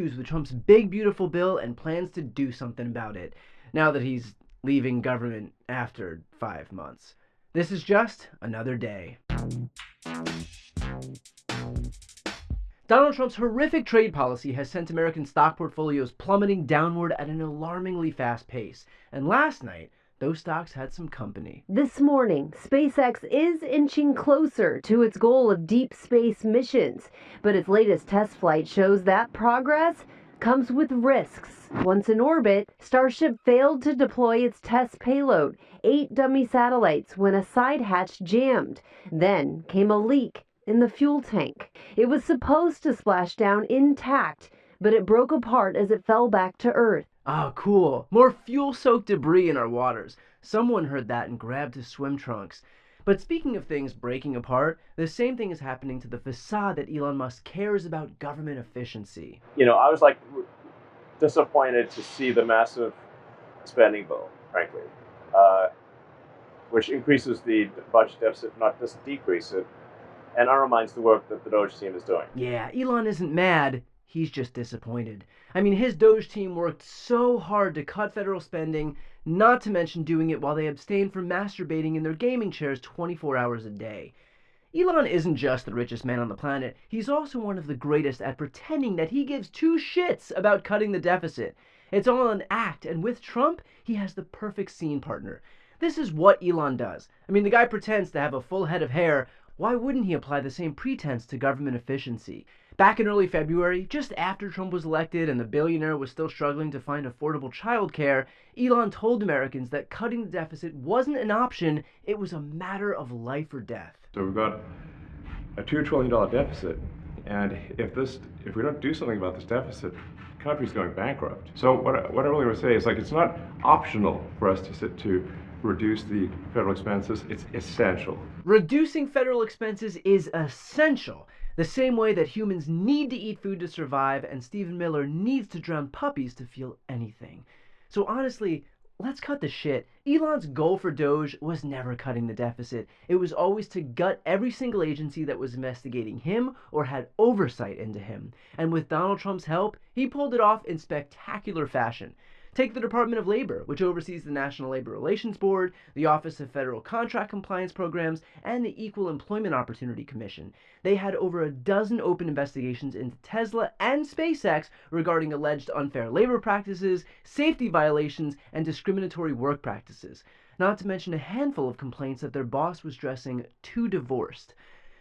with Trump's big beautiful bill and plans to do something about it, now that he's leaving government after 5 months. This is just another day. Donald Trump's horrific trade policy has sent American stock portfolios plummeting downward at an alarmingly fast pace. And last night, those stocks had some company. This morning, SpaceX is inching closer to its goal of deep space missions, but its latest test flight shows that progress comes with risks. Once in orbit, Starship failed to deploy its test payload, 8 dummy satellites, when a side hatch jammed. Then came a leak in the fuel tank. It was supposed to splash down intact, but it broke apart as it fell back to Earth. Oh, cool. More fuel-soaked debris in our waters. Someone heard that and grabbed his swim trunks. But speaking of things breaking apart, the same thing is happening to the facade that Elon Musk cares about government efficiency. I was disappointed to see the massive spending bill, frankly, which increases the budget deficit, not just decrease it, and undermines the work that the Doge team is doing. Yeah, Elon isn't mad. He's just disappointed. I mean, his Doge team worked so hard to cut federal spending, not to mention doing it while they abstained from masturbating in their gaming chairs 24 hours a day. Elon isn't just the richest man on the planet, he's also one of the greatest at pretending that he gives two shits about cutting the deficit. It's all an act, and with Trump, he has the perfect scene partner. This is what Elon does. I mean, the guy pretends to have a full head of hair. Why wouldn't he apply the same pretense to government efficiency? Back in early February, just after Trump was elected and the billionaire was still struggling to find affordable childcare, Elon told Americans that cutting the deficit wasn't an option, it was a matter of life or death. So we've got a $2 trillion deficit, and if we don't do something about this deficit, the country's going bankrupt. So what I really want to say is, it's not optional for us to reduce the federal expenses. It's essential. Reducing federal expenses is essential. The same way that humans need to eat food to survive and Stephen Miller needs to drown puppies to feel anything. So honestly, let's cut the shit. Elon's goal for Doge was never cutting the deficit. It was always to gut every single agency that was investigating him or had oversight into him. And with Donald Trump's help, he pulled it off in spectacular fashion. Take the Department of Labor, which oversees the National Labor Relations Board, the Office of Federal Contract Compliance Programs, and the Equal Employment Opportunity Commission. They had over a dozen open investigations into Tesla and SpaceX regarding alleged unfair labor practices, safety violations, and discriminatory work practices. Not to mention a handful of complaints that their boss was dressing too divorced.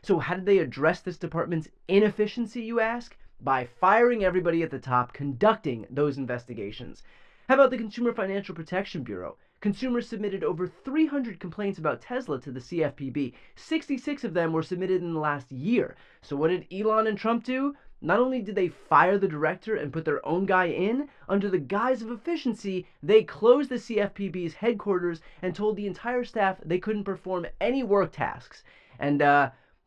So how did they address this department's inefficiency, you ask? By firing everybody at the top conducting those investigations. How about the Consumer Financial Protection Bureau? Consumers submitted over 300 complaints about Tesla to the CFPB. 66 of them were submitted in the last year. So what did Elon and Trump do? Not only did they fire the director and put their own guy in, under the guise of efficiency, they closed the CFPB's headquarters and told the entire staff they couldn't perform any work tasks. And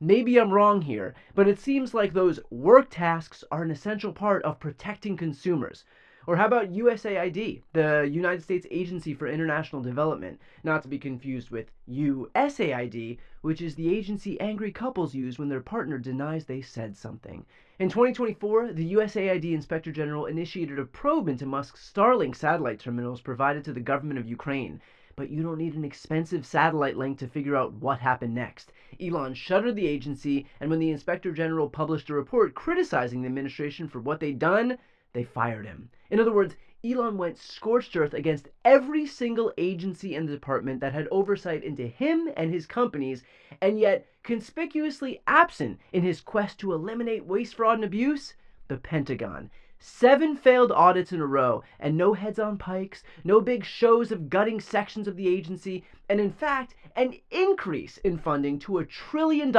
maybe I'm wrong here, but it seems like those work tasks are an essential part of protecting consumers. Or how about USAID, the United States Agency for International Development, not to be confused with USAID, which is the agency angry couples use when their partner denies they said something. In 2024, the USAID Inspector General initiated a probe into Musk's Starlink satellite terminals provided to the government of Ukraine. But you don't need an expensive satellite link to figure out what happened next. Elon shuttered the agency, and when the Inspector General published a report criticizing the administration for what they'd done, they fired him. In other words, Elon went scorched earth against every single agency in the department that had oversight into him and his companies, and yet conspicuously absent in his quest to eliminate waste, fraud, and abuse, the Pentagon. 7 failed audits in a row, and no heads on pikes, no big shows of gutting sections of the agency, and in fact, an increase in funding to $1 trillion.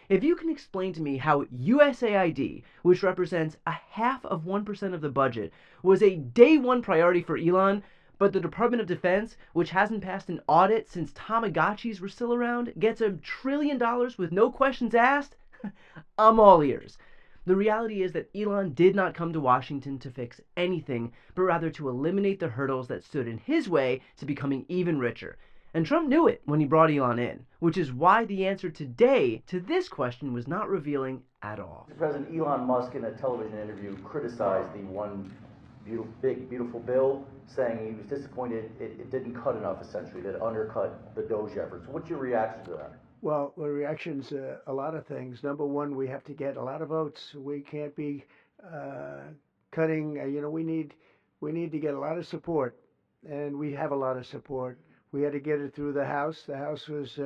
If you can explain to me how USAID, which represents 0.5% of the budget, was a day one priority for Elon, but the Department of Defense, which hasn't passed an audit since Tamagotchis were still around, gets $1 trillion with no questions asked, I'm all ears. The reality is that Elon did not come to Washington to fix anything, but rather to eliminate the hurdles that stood in his way to becoming even richer. And Trump knew it when he brought Elon in, which is why the answer today to this question was not revealing at all. President Elon Musk, in a television interview, criticized the one big beautiful bill, saying he was disappointed it didn't cut enough, essentially, that it undercut the Doge efforts. What's your reaction to that? Well, the reaction's a lot of things. Number one, we have to get a lot of votes. We can't be cutting. We need to get a lot of support, and we have a lot of support. We had to get it through the House. The House was.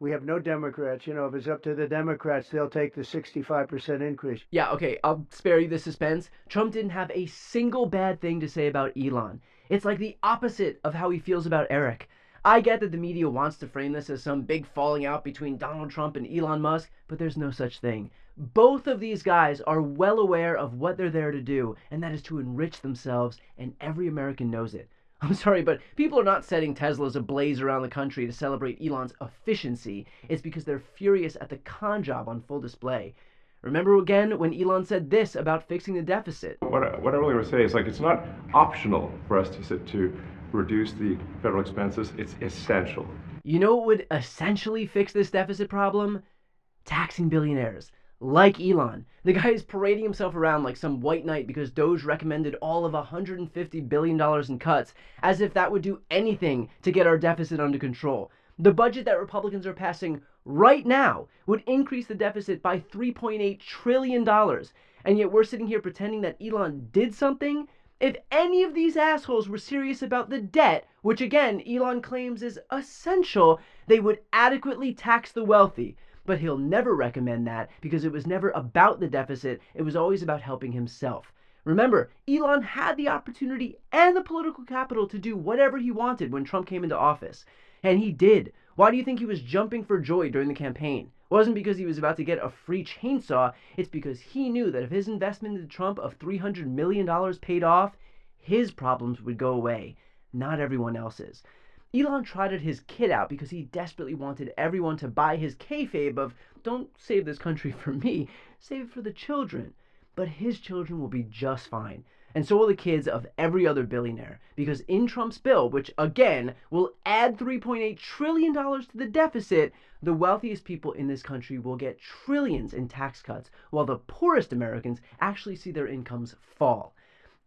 We have no Democrats. If it's up to the Democrats, they'll take the 65% increase. Yeah, okay, I'll spare you the suspense. Trump didn't have a single bad thing to say about Elon. It's like the opposite of how he feels about Eric. I get that the media wants to frame this as some big falling out between Donald Trump and Elon Musk, but there's no such thing. Both of these guys are well aware of what they're there to do, and that is to enrich themselves, and every American knows it. I'm sorry, but people are not setting Teslas ablaze around the country to celebrate Elon's efficiency. It's because they're furious at the con job on full display. Remember again when Elon said this about fixing the deficit? What I really want to say is, it's not optional for us to reduce the federal expenses. It's essential. You know what would essentially fix this deficit problem? Taxing billionaires. Like Elon. The guy is parading himself around like some white knight because Doge recommended all of $150 billion in cuts, as if that would do anything to get our deficit under control. The budget that Republicans are passing right now would increase the deficit by $3.8 trillion. And yet we're sitting here pretending that Elon did something? If any of these assholes were serious about the debt, which again Elon claims is essential, they would adequately tax the wealthy. But he'll never recommend that because it was never about the deficit, it was always about helping himself. Remember, Elon had the opportunity and the political capital to do whatever he wanted when Trump came into office. And he did. Why do you think he was jumping for joy during the campaign? It wasn't because he was about to get a free chainsaw, it's because he knew that if his investment into Trump of $300 million paid off, his problems would go away, not everyone else's. Elon trotted his kid out because he desperately wanted everyone to buy his kayfabe of, don't save this country for me, save it for the children. But his children will be just fine. And so will the kids of every other billionaire. Because in Trump's bill, which again will add $3.8 trillion to the deficit, the wealthiest people in this country will get trillions in tax cuts, while the poorest Americans actually see their incomes fall.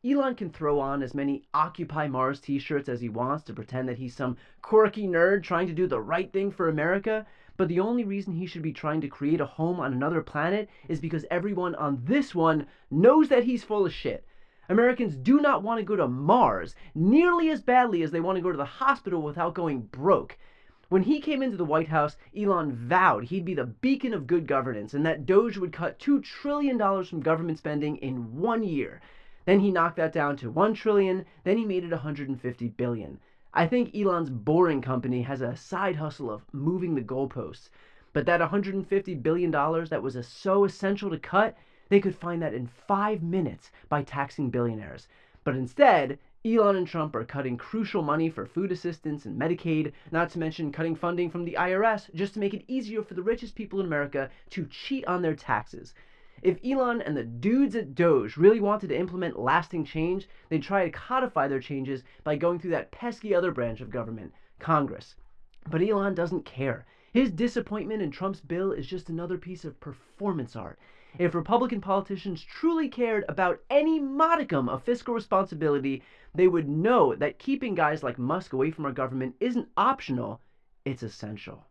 Elon can throw on as many Occupy Mars t-shirts as he wants to pretend that he's some quirky nerd trying to do the right thing for America, but the only reason he should be trying to create a home on another planet is because everyone on this one knows that he's full of shit. Americans do not want to go to Mars nearly as badly as they want to go to the hospital without going broke. When he came into the White House, Elon vowed he'd be the beacon of good governance and that Doge would cut $2 trillion from government spending in 1 year. Then he knocked that down to $1 trillion, then he made it $150 billion. I think Elon's boring company has a side hustle of moving the goalposts. But that $150 billion that was so essential to cut, they could find that in 5 minutes by taxing billionaires. But instead, Elon and Trump are cutting crucial money for food assistance and Medicaid, not to mention cutting funding from the IRS just to make it easier for the richest people in America to cheat on their taxes. If Elon and the dudes at Doge really wanted to implement lasting change, they'd try to codify their changes by going through that pesky other branch of government, Congress. But Elon doesn't care. His disappointment in Trump's bill is just another piece of performance art. If Republican politicians truly cared about any modicum of fiscal responsibility, they would know that keeping guys like Musk away from our government isn't optional, it's essential.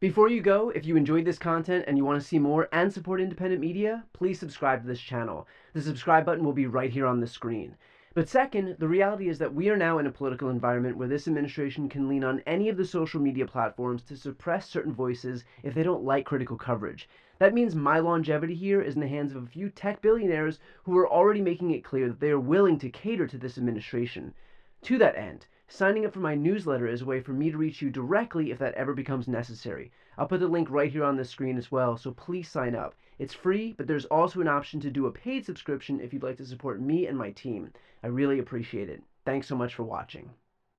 Before you go, if you enjoyed this content and you want to see more and support independent media, please subscribe to this channel. The subscribe button will be right here on the screen. But second, the reality is that we are now in a political environment where this administration can lean on any of the social media platforms to suppress certain voices if they don't like critical coverage. That means my longevity here is in the hands of a few tech billionaires who are already making it clear that they are willing to cater to this administration. To that end, signing up for my newsletter is a way for me to reach you directly if that ever becomes necessary. I'll put the link right here on the screen as well, so please sign up. It's free, but there's also an option to do a paid subscription if you'd like to support me and my team. I really appreciate it. Thanks so much for watching.